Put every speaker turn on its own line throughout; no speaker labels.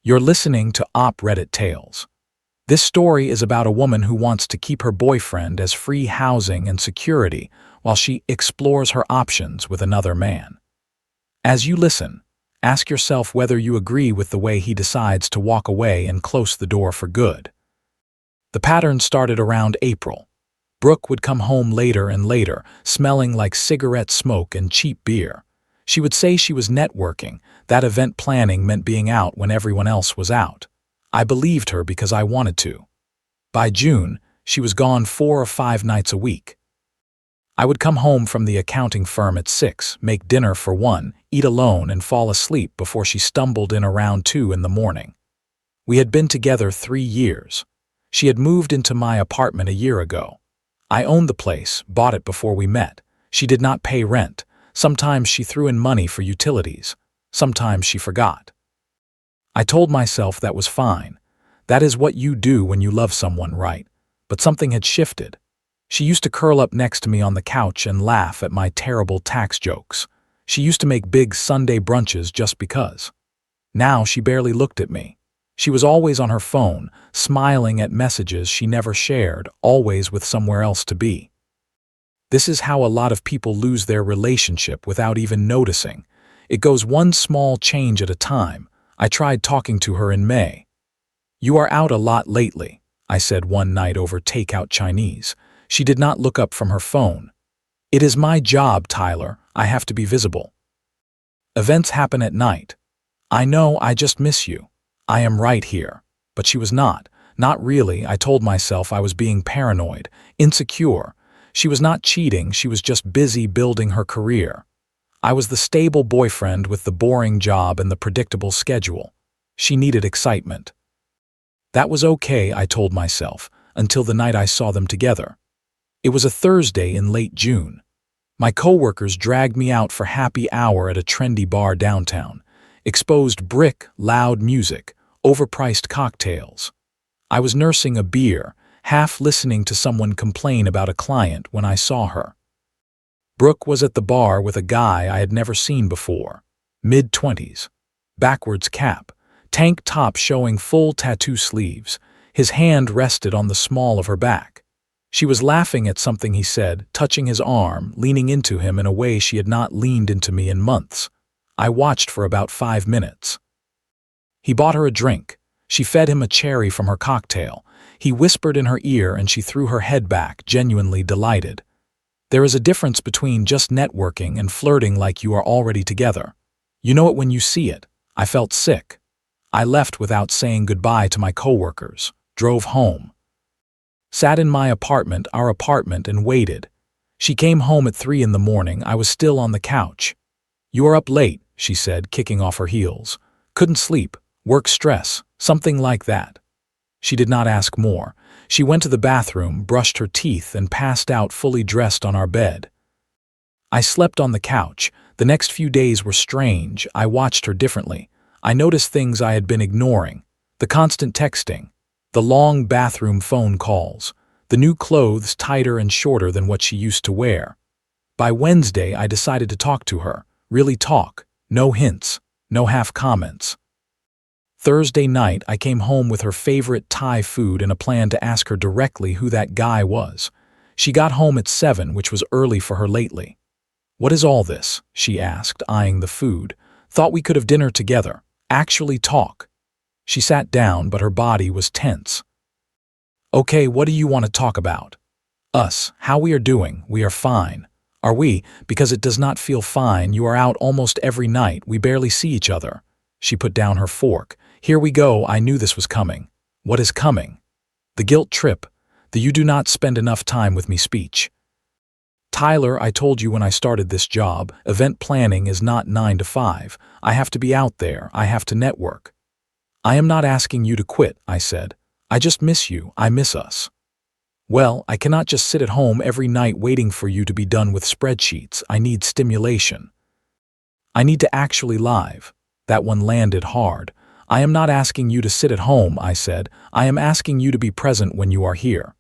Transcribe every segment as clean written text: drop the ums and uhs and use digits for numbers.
You're listening to Reddit Tales. This story is about a woman who wants to keep her boyfriend as free housing and security while she explores her options with another man. As you listen, ask yourself whether you agree with the way he decides to walk away and close the door for good. The pattern started around April. Brooke would come home later and later, smelling like cigarette smoke and cheap beer. She would say she was networking. That event planning meant being out when everyone else was out. I believed her because I wanted to. By June, she was gone 4 or 5 nights a week. I would come home from the accounting firm at 6, make dinner for 1, eat alone and fall asleep before she stumbled in around 2 in the morning. We had been together 3 years. She had moved into my apartment a year ago. I owned the place, bought it before we met. She did not pay rent. Sometimes she threw in money for utilities. Sometimes she forgot. I told myself that was fine. That is what you do when you love someone, right? But something had shifted. She used to curl up next to me on the couch and laugh at my terrible tax jokes. She used to make big Sunday brunches just because. Now she barely looked at me. She was always on her phone, smiling at messages she never shared, always with somewhere else to be. This is how a lot of people lose their relationship without even noticing. It goes one small change at a time. I tried talking to her in May. "You are out a lot lately," I said one night over takeout Chinese. She did not look up from her phone. "It is my job, Tyler. I have to be visible. Events happen at night. I know, I just miss you. I am right here." But she was not. Not really. I told myself I was being paranoid, insecure. She was not cheating, she was just busy building her career. I was the stable boyfriend with the boring job and the predictable schedule. She needed excitement. That was okay, I told myself, until the night I saw them together. It was a Thursday in late June. My coworkers dragged me out for happy hour at a trendy bar downtown. Exposed brick, loud music, overpriced cocktails. I was nursing a beer, half listening to someone complain about a client when I saw her. Brooke was at the bar with a guy I had never seen before. Mid-20s. Backwards cap. Tank top showing full tattoo sleeves. His hand rested on the small of her back. She was laughing at something he said, touching his arm, leaning into him in a way she had not leaned into me in months. I watched for about 5 minutes. He bought her a drink. She fed him a cherry from her cocktail. He whispered in her ear and she threw her head back, genuinely delighted. There is a difference between just networking and flirting like you are already together. You know it when you see it. I felt sick. I left without saying goodbye to my coworkers, drove home. Sat in my apartment, our apartment, and waited. She came home at 3 in the morning. I was still on the couch. "You are up late," she said, kicking off her heels. "Couldn't sleep. Work stress. Something like that." She did not ask more. She went to the bathroom, brushed her teeth, and passed out fully dressed on our bed. I slept on the couch. The next few days were strange. I watched her differently. I noticed things I had been ignoring. The constant texting. The long bathroom phone calls. The new clothes tighter and shorter than what she used to wear. By Wednesday, I decided to talk to her. Really talk. No hints. No half comments. Thursday night, I came home with her favorite Thai food and a plan to ask her directly who that guy was. She got home at 7, which was early for her lately. "What is all this?" she asked, eyeing the food. "Thought we could have dinner together. Actually talk." She sat down, but her body was tense. "Okay, what do you want to talk about?" "Us, how we are doing. We are fine." "Are we? Because it does not feel fine. You are out almost every night. We barely see each other." She put down her fork. "Here we go. I knew this was coming." "What is coming?" "The guilt trip. The you do not spend enough time with me speech." "Tyler, I told you when I started this job, event planning is not 9 to 5. I have to be out there. I have to network." "I am not asking you to quit," I said. "I just miss you. I miss us." "Well, I cannot just sit at home every night waiting for you to be done with spreadsheets. I need stimulation. I need to actually live." That one landed hard. "I am not asking you to sit at home," I said. "I am asking you to be present when you are here."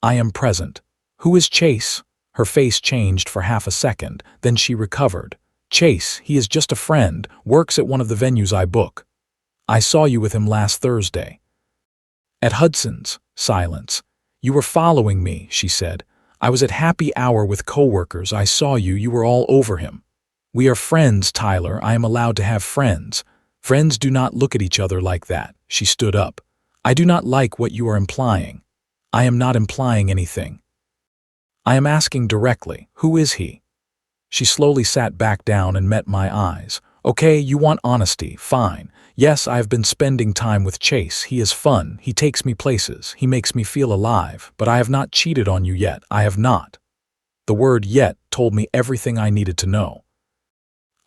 "I am present." "Who is Chase?" Her face changed for half a second, then she recovered. "Chase, he is just a friend, works at one of the venues I book." I saw you with him last Thursday. At Hudson's. Silence. You were following me, she said. I was at happy hour with coworkers. I saw you. You were all over him. We are friends, Tyler. I am allowed to have friends. Friends do not look at each other like that. She stood up. I do not like what you are implying. I am not implying anything. I am asking directly, who is he? She slowly sat back down and met my eyes. Okay, you want honesty, fine. Yes, I have been spending time with Chase. He is fun, he takes me places, he makes me feel alive, but I have not cheated on you yet, I have not. The word yet told me everything I needed to know.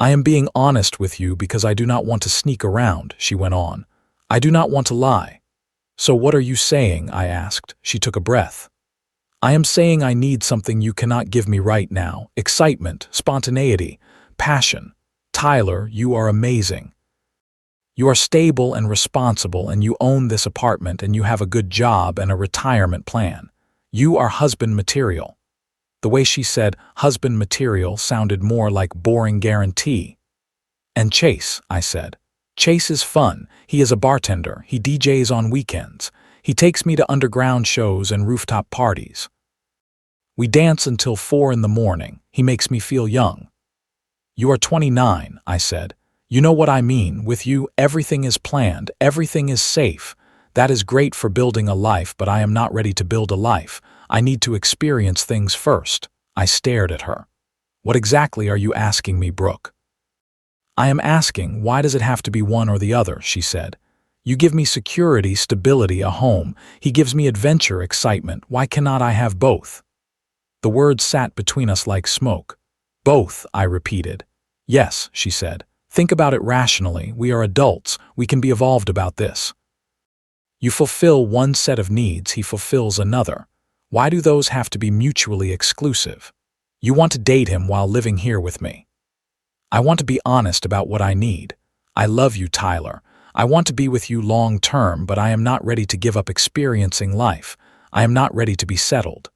I am being honest with you because I do not want to sneak around, she went on. I do not want to lie. So what are you saying? I asked. She took a breath. I am saying I need something you cannot give me right now. Excitement, spontaneity, passion. Tyler, you are amazing. You are stable and responsible, and you own this apartment, and you have a good job and a retirement plan. You are husband material. The way she said husband material sounded more like boring guarantee. And Chase, I said. Chase is fun. He is a bartender. He DJs on weekends. He takes me to underground shows and rooftop parties. We dance until 4 in the morning. He makes me feel young. You are 29, I said. You know what I mean. With you, everything is planned. Everything is safe. That is great for building a life, but I am not ready to build a life. I need to experience things first. I stared at her. What exactly are you asking me, Brooke? I am asking, why does it have to be one or the other, she said. You give me security, stability, a home. He gives me adventure, excitement. Why cannot I have both? The words sat between us like smoke. Both, I repeated. Yes, she said. Think about it rationally. We are adults. We can be evolved about this. You fulfill one set of needs, he fulfills another. Why do those have to be mutually exclusive? You want to date him while living here with me. I want to be honest about what I need. I love you, Tyler. I want to be with you long term, but I am not ready to give up experiencing life. I am not ready to be settled.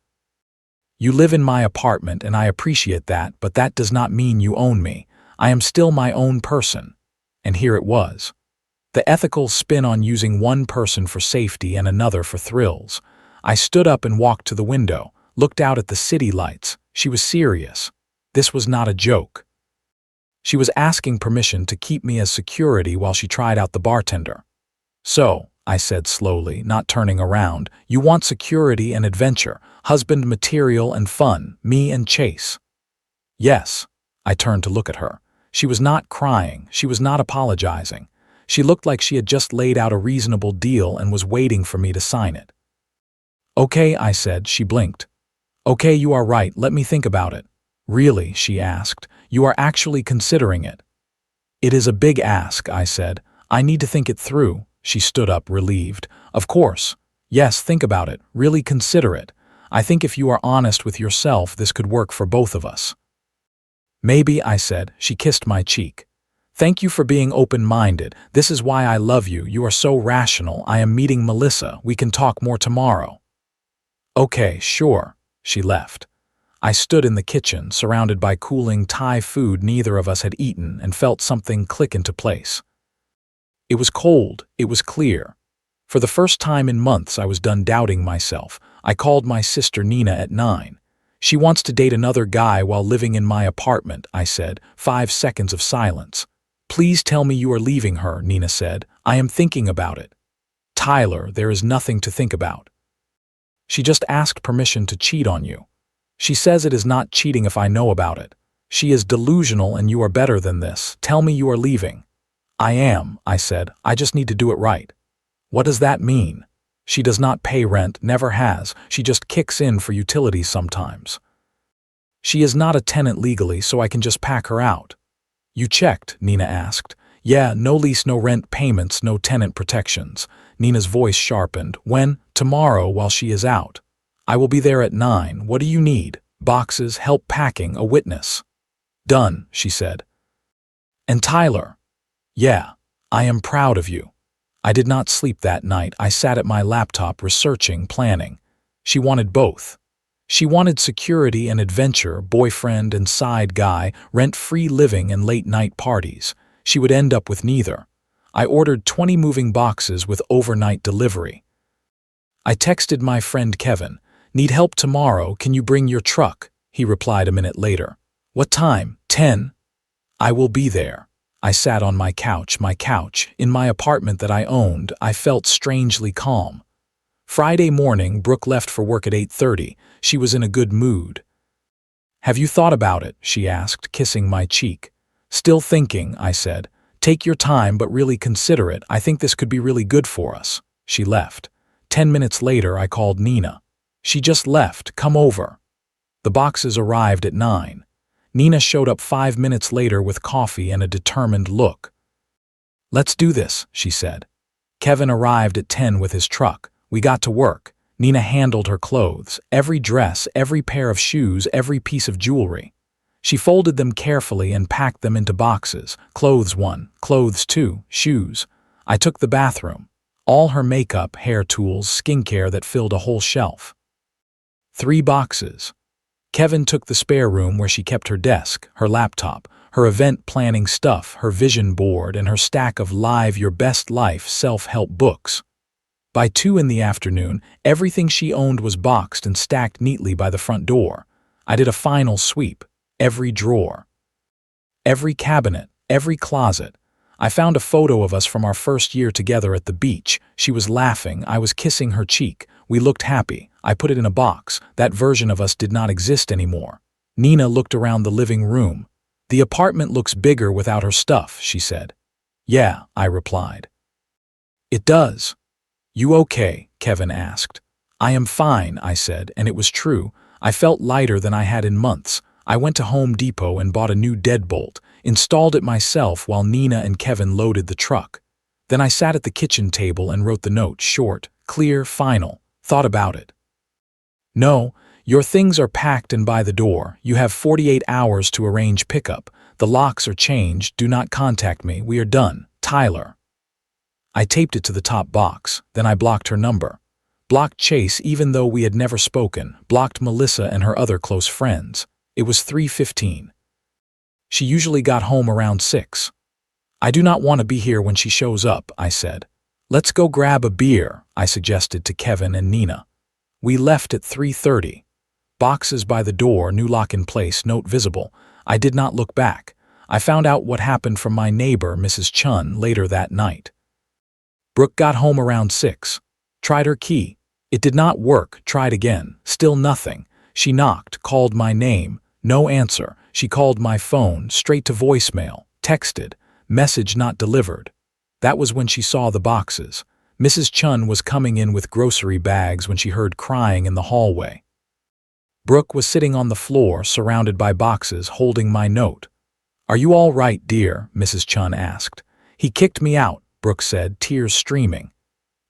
You live in my apartment and I appreciate that, but that does not mean you own me. I am still my own person. And here it was. The ethical spin on using one person for safety and another for thrills. I stood up and walked to the window, looked out at the city lights. She was serious. This was not a joke. She was asking permission to keep me as security while she tried out the bartender. So, I said slowly, not turning around, you want security and adventure, husband material and fun, me and Chase. Yes. I turned to look at her. She was not crying. She was not apologizing. She looked like she had just laid out a reasonable deal and was waiting for me to sign it. Okay, I said. She blinked. Okay, you are right. Let me think about it. Really, she asked. You are actually considering it. It is a big ask, I said. I need to think it through. She stood up, relieved. Of course. Yes, think about it. Really consider it. I think if you are honest with yourself, this could work for both of us. Maybe, I said. She kissed my cheek. Thank you for being open-minded. This is why I love you. You are so rational. I am meeting Melissa. We can talk more tomorrow. Okay, sure. She left. I stood in the kitchen, surrounded by cooling Thai food neither of us had eaten, and felt something click into place. It was cold. It was clear. For the first time in months, I was done doubting myself. I called my sister Nina at 9. She wants to date another guy while living in my apartment, I said. 5 seconds of silence. Please tell me you are leaving her, Nina said. I am thinking about it. Tyler, there is nothing to think about. She just asked permission to cheat on you. She says it is not cheating if I know about it. She is delusional and you are better than this. Tell me you are leaving. I am, I said. I just need to do it right. What does that mean? She does not pay rent, never has. She just kicks in for utilities sometimes. She is not a tenant legally, so I can just pack her out. You checked, Nina asked. Yeah, no lease, no rent payments, no tenant protections. Nina's voice sharpened. When? Tomorrow while she is out. I will be there at 9. What do you need? Boxes, help packing, a witness. Done, she said. And Tyler? Yeah, I am proud of you. I did not sleep that night. I sat at my laptop researching, planning. She wanted both. She wanted security and adventure, boyfriend and side guy, rent-free living and late-night parties. She would end up with neither. I ordered 20 moving boxes with overnight delivery. I texted my friend Kevin, "Need help tomorrow, can you bring your truck?" He replied a minute later. "What time? 10? I will be there." I sat on my couch, in my apartment that I owned. I felt strangely calm. Friday morning, Brooke left for work at 8:30. She was in a good mood. "Have you thought about it?" she asked, kissing my cheek. "Still thinking," I said. "Take your time, but really consider it. I think this could be really good for us." She left. 10 minutes later, I called Nina. "She just left. Come over." The boxes arrived at 9. Nina showed up 5 minutes later with coffee and a determined look. "Let's do this," she said. Kevin arrived at 10 with his truck. We got to work. Nina handled her clothes, every dress, every pair of shoes, every piece of jewelry. She folded them carefully and packed them into boxes. Clothes 1, clothes 2, shoes. I took the bathroom. All her makeup, hair tools, skincare that filled a whole shelf. 3 boxes. Kevin took the spare room where she kept her desk, her laptop, her event planning stuff, her vision board, and her stack of Live Your Best Life self-help books. By 2 in the afternoon, everything she owned was boxed and stacked neatly by the front door. I did a final sweep. Every drawer, every cabinet, every closet. I found a photo of us from our first year together at the beach. She was laughing. I was kissing her cheek. We looked happy. I put it in a box. That version of us did not exist anymore. Nina looked around the living room. "The apartment looks bigger without her stuff," she said. "Yeah," I replied. "It does." "You okay?" Kevin asked. "I am fine," I said, and it was true. I felt lighter than I had in months. I went to Home Depot and bought a new deadbolt, installed it myself while Nina and Kevin loaded the truck. Then I sat at the kitchen table and wrote the note, short, clear, final. Thought about it. "No, your things are packed and by the door. You have 48 hours to arrange pickup. The locks are changed. Do not contact me. We are done. Tyler." I taped it to the top box. Then I blocked her number. Blocked Chase even though we had never spoken. Blocked Melissa and her other close friends. It was 3:15. She usually got home around 6. "I do not want to be here when she shows up," I said. "Let's go grab a beer," I suggested to Kevin and Nina. We left at 3:30. Boxes by the door, new lock in place, note visible. I did not look back. I found out what happened from my neighbor, Mrs. Chun, later that night. Brooke got home around 6. Tried her key. It did not work. Tried again. Still nothing. She knocked, called my name. No answer. She called my phone, straight to voicemail. Texted. Message not delivered. That was when she saw the boxes. Mrs. Chun was coming in with grocery bags when she heard crying in the hallway. Brooke was sitting on the floor, surrounded by boxes, holding my note. "Are you all right, dear?" Mrs. Chun asked. "He kicked me out," Brooke said, tears streaming.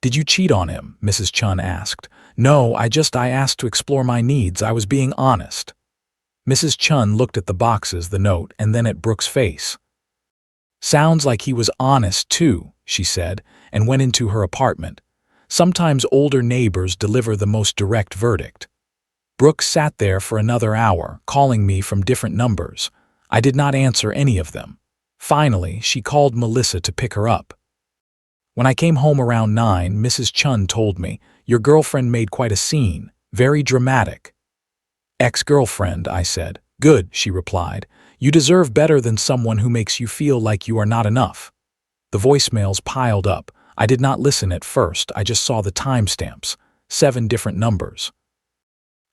"Did you cheat on him?" Mrs. Chun asked. "No, I asked to explore my needs. I was being honest." Mrs. Chun looked at the boxes, the note, and then at Brooke's face. "Sounds like he was honest, too," she said, and went into her apartment. Sometimes older neighbors deliver the most direct verdict. Brooke sat there for another hour, calling me from different numbers. I did not answer any of them. Finally, she called Melissa to pick her up. When I came home around 9, Mrs. Chun told me, "Your girlfriend made quite a scene. Very dramatic." "Ex-girlfriend," I said. "Good," she replied. "You deserve better than someone who makes you feel like you are not enough." The voicemails piled up. I did not listen at first. I just saw the timestamps. 7 different numbers.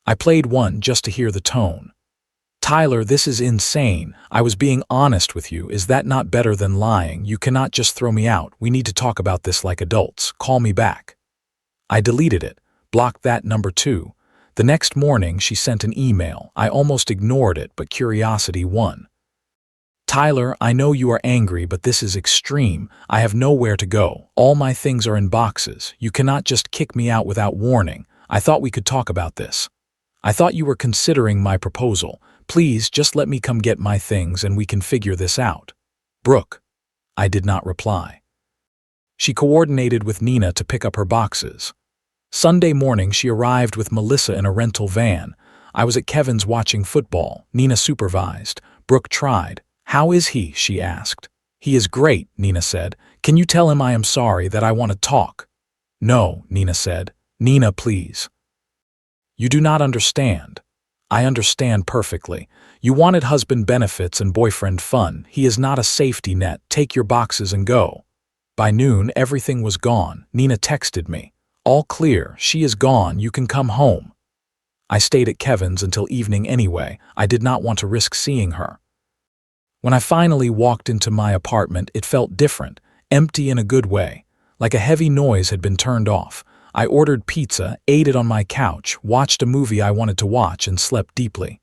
I played one just to hear the tone. "Tyler, this is insane. I was being honest with you. Is that not better than lying? You cannot just throw me out. We need to talk about this like adults. Call me back." I deleted it. Blocked that number too. The next morning, she sent an email. I almost ignored it, but curiosity won. "Tyler, I know you are angry, but this is extreme. I have nowhere to go. All my things are in boxes. You cannot just kick me out without warning. I thought we could talk about this. I thought you were considering my proposal. Please, just let me come get my things and we can figure this out." Brooke. I did not reply. She coordinated with Nina to pick up her boxes. Sunday morning, she arrived with Melissa in a rental van. I was at Kevin's watching football. Nina supervised. Brooke tried. "How is he?" she asked. "He is great," Nina said. Can you tell him I am sorry, that I want to talk? No, Nina said. Nina, please. You do not understand. I understand perfectly. You wanted husband benefits and boyfriend fun. He is not a safety net. Take your boxes and go. By noon, everything was gone. Nina texted me. All clear. She is gone. You can come home. I stayed at Kevin's until evening anyway. I did not want to risk seeing her. When I finally walked into my apartment, it felt different, empty in a good way, like a heavy noise had been turned off. I ordered pizza, ate it on my couch, watched a movie I wanted to watch, and slept deeply.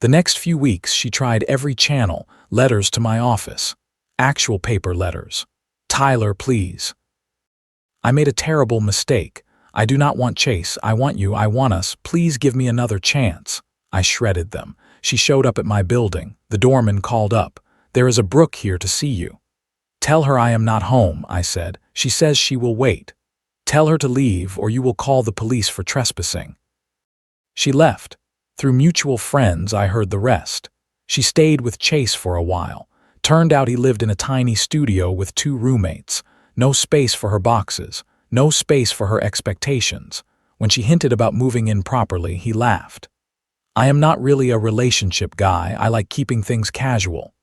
The next few weeks, she tried every channel, letters to my office, actual paper letters. Tyler, please. I made a terrible mistake. I do not want Chase. I want you. I want us. Please give me another chance. I shredded them. She showed up at my building. The doorman called up. There is a Brooke here to see you. Tell her I am not home, I said. She says she will wait. Tell her to leave or you will call the police for trespassing. She left. Through mutual friends, I heard the rest. She stayed with Chase for a while. Turned out he lived in a tiny studio with 2 roommates. No space for her boxes. No space for her expectations. When she hinted about moving in properly, he laughed. I am not really a relationship guy. I like keeping things casual.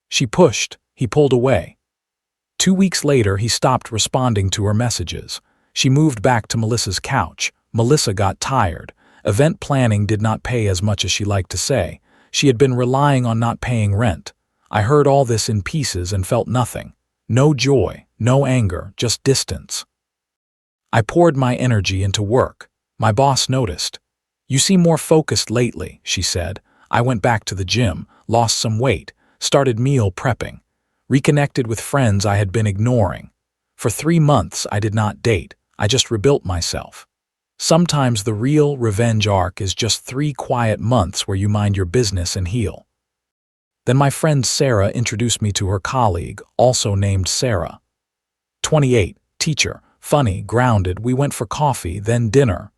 She pushed. He pulled away. 2 weeks later, he stopped responding to her messages. She moved back to Melissa's couch. Melissa got tired. Event planning did not pay as much as she liked to say. She had been relying on not paying rent. I heard all this in pieces and felt nothing. No joy, no anger, just distance. I poured my energy into work. My boss noticed. You seem more focused lately, she said. I went back to the gym, lost some weight, started meal prepping, reconnected with friends I had been ignoring. For 3 months, I did not date. I just rebuilt myself. Sometimes the real revenge arc is just 3 quiet months where you mind your business and heal. Then my friend Sarah introduced me to her colleague, also named Sarah. 28, teacher, funny, grounded. We went for coffee, then dinner.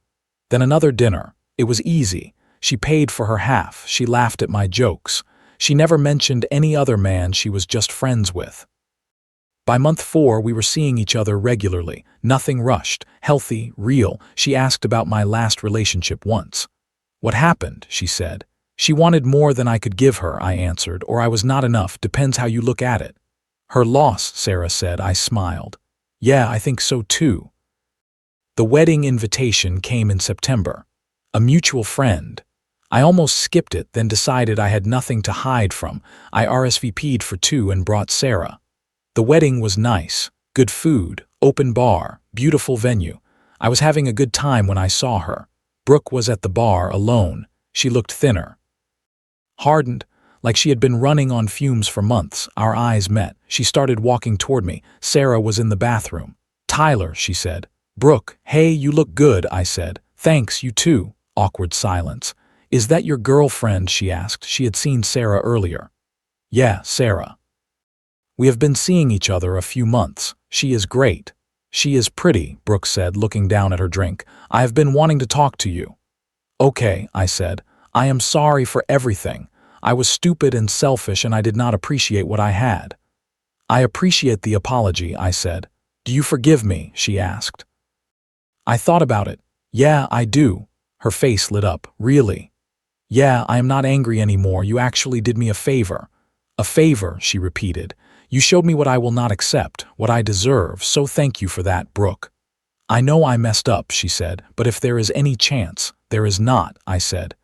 Then another dinner. It was easy. She paid for her half. She laughed at my jokes. She never mentioned any other man she was just friends with. By month 4, we were seeing each other regularly. Nothing rushed, healthy, real. She asked about my last relationship once. What happened? She said. She wanted more than I could give her, I answered, or I was not enough, depends how you look at it. Her loss, Sarah said. I smiled. Yeah, I think so too. The wedding invitation came in September. A mutual friend. I almost skipped it, then decided I had nothing to hide from. I RSVP'd for 2 and brought Sarah. The wedding was nice. Good food, open bar, beautiful venue. I was having a good time when I saw her. Brooke was at the bar alone. She looked thinner. Hardened, like she had been running on fumes for months. Our eyes met. She started walking toward me. Sarah was in the bathroom. Tyler, she said. Brooke, hey, you look good, I said. Thanks, you too. Awkward silence. Is that your girlfriend? She asked. She had seen Sarah earlier. Yeah, Sarah. We have been seeing each other a few months. She is great. She is pretty, Brooke said, looking down at her drink. I have been wanting to talk to you. Okay, I said. I am sorry for everything. I was stupid and selfish and I did not appreciate what I had. I appreciate the apology, I said. Do you forgive me? She asked. I thought about it. Yeah, I do. Her face lit up. Really? Yeah, I am not angry anymore. You actually did me a favor. A favor, she repeated. You showed me what I will not accept, what I deserve, so thank you for that, Brooke. I know I messed up, she said, but if there is any chance, there is not, I said.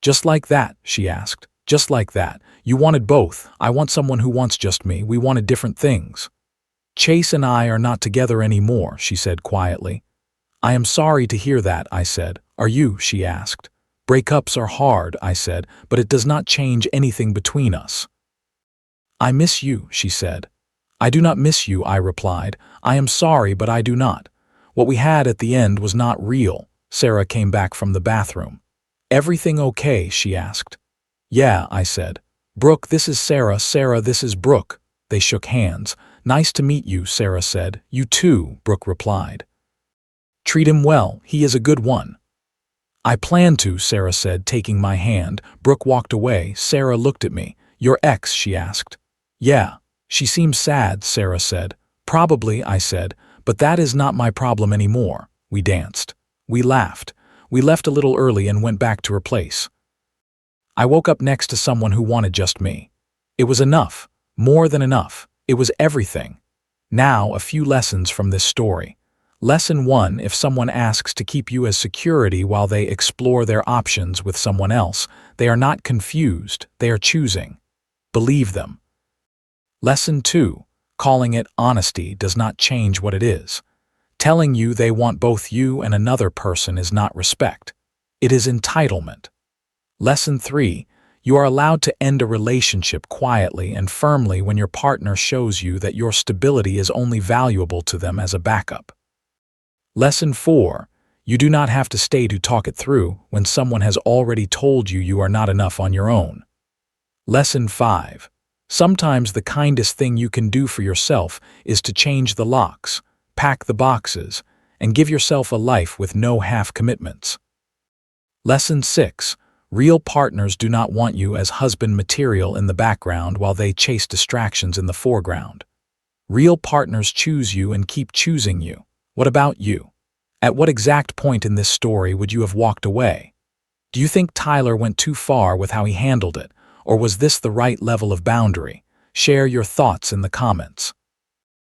Just like that, she asked. Just like that. You wanted both. I want someone who wants just me. We wanted different things. Chase and I are not together anymore, she said quietly. I am sorry to hear that, I said. Are you? She asked. Breakups are hard, I said, but it does not change anything between us. I miss you, she said. I do not miss you, I replied. I am sorry, but I do not. What we had at the end was not real. Sarah came back from the bathroom. Everything okay? She asked. Yeah, I said. Brooke, this is Sarah. Sarah, this is Brooke. They shook hands. Nice to meet you, Sarah said. You too, Brooke replied. Treat him well. He is a good one. I plan to, Sarah said, taking my hand. Brooke walked away. Sarah looked at me. Your ex? She asked. Yeah. She seems sad, Sarah said. Probably, I said, but that is not my problem anymore. We danced. We laughed. We left a little early and went back to her place. I woke up next to someone who wanted just me. It was enough. More than enough. It was everything. Now, a few lessons from this story. Lesson 1: if someone asks to keep you as security while they explore their options with someone else, they are not confused, they are choosing. Believe them. Lesson 2: calling it honesty does not change what it is. Telling you they want both you and another person is not respect. It is entitlement. Lesson 3: you are allowed to end a relationship quietly and firmly when your partner shows you that your stability is only valuable to them as a backup. Lesson 4: you do not have to stay to talk it through when someone has already told you you are not enough on your own. Lesson 5: sometimes the kindest thing you can do for yourself is to change the locks, pack the boxes, and give yourself a life with no half-commitments. Lesson 6: real partners do not want you as husband material in the background while they chase distractions in the foreground. Real partners choose you and keep choosing you. What about you? At what exact point in this story would you have walked away? Do you think Tyler went too far with how he handled it, or was this the right level of boundary? Share your thoughts in the comments.